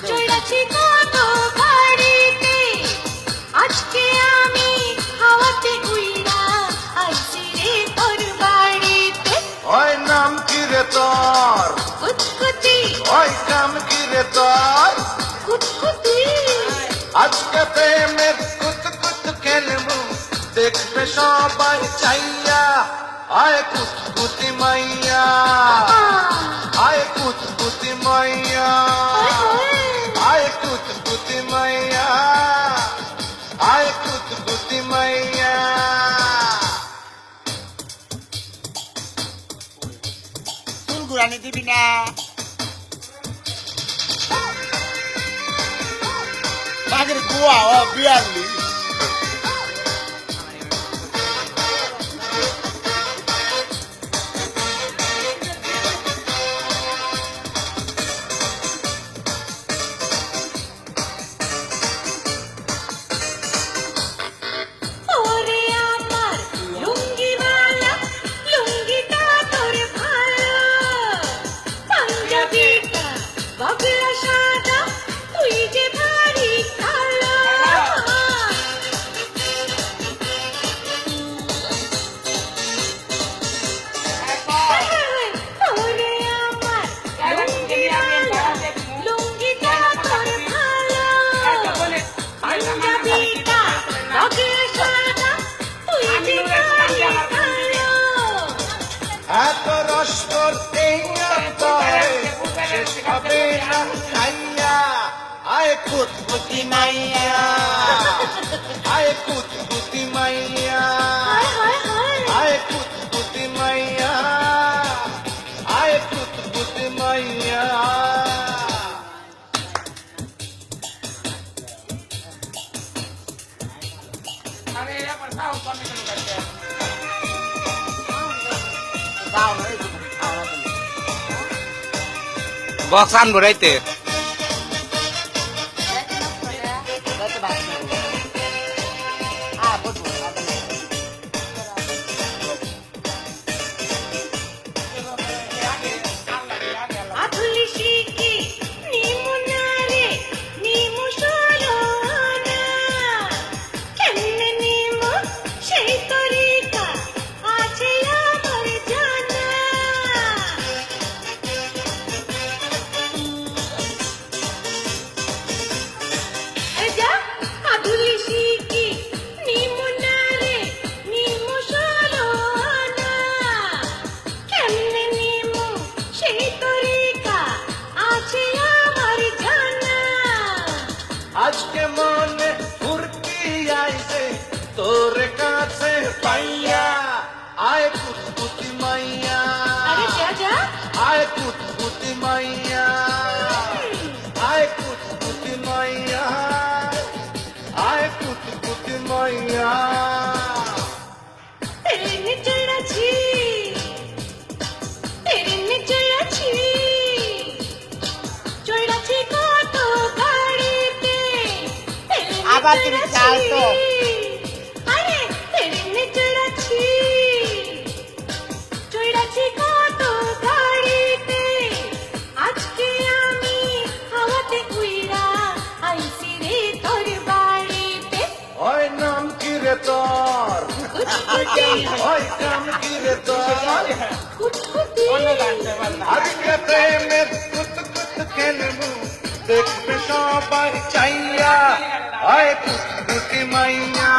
চড়াচ্ছি কত বাড়িতে, আজকে আমি হাওয়াতে উইরা আইছি রে তোর বাড়িতে। ওই নাম কি রে তোর? কুতকুতি, ওই কাম কি রে তোর? কুতকুতি, আজকে প্রেমের কুত কুত খেলবো, দেখবে সবাই চাইয়া। আয় কুতকুতি মাইয়া, আয় কুতকুতি মাইয়া, আয় কুতকুতি মাইয়া, আয় কুতকুতি মাইয়া। চুল ঘুরানি দিবি না? বাগের কুয়া ও বিয়াল্লি ওরে আমার লুঙ্গিওয়ালা, লুঙ্গিটা তোর ভালো, পাঞ্জাবিটা বাবলা সাদা, তুই যে ভারী কালো। ওরে আমার লুঙ্গিওয়ালা, লুঙ্গিটা তোর ভালো, পাঞ্জাবিটা বাবলা সাদা, তুই যে ভারী কালো। এত রস করতে শেষ হবে না খাইয়া। আয় কুতকুতি মাইয়া, আয় কুতকুতি মাইয়া, হায় হায় হায়, আয় কুতকুতি মাইয়া, আয় কুতকুতি মাইয়া। বক্স আনবো রাইতে। আধুলি শিখি নিমু নারে, নিমু সরনা, কেমনে নিমু সেই তরিকা আছে আমার জানা। যা আধুলি শিখি নিমু নারে, নিমু সরনা, কেমনে নিমু সেই তরিকা আছে আমার জানা। আজকে মনে ফুর্তি আইছে তোর কাছে পাইয়া। আয় কুতকুতি মাইয়া, আরে যা যা, আয় কুতকুতি মাইয়া, আয় কুতকুতি মাইয়া, আয় কুতকুতি মাইয়া। তেরে চড়াচ্ছি, তেরে চড়াচ্ছি, চড়াচ্ছি কত গাড়িতে, আবার তুমি চাও তো? আরে তেরে চড়াচ্ছি, চড়াচ্ছি কত গাড়িতে, আজকে আমি হাওয়াতে উইরা আইছি রে তোর বাড়িতে। ওই নাম কি রে তোর? কুতকুতি, ওই কাম কি রে তোর? কুতকুতি, আজকে প্রেমের কুত কুত খেলবো, দেখবে সবাই চাইয়া। আয় কুতকুতি মাইয়া,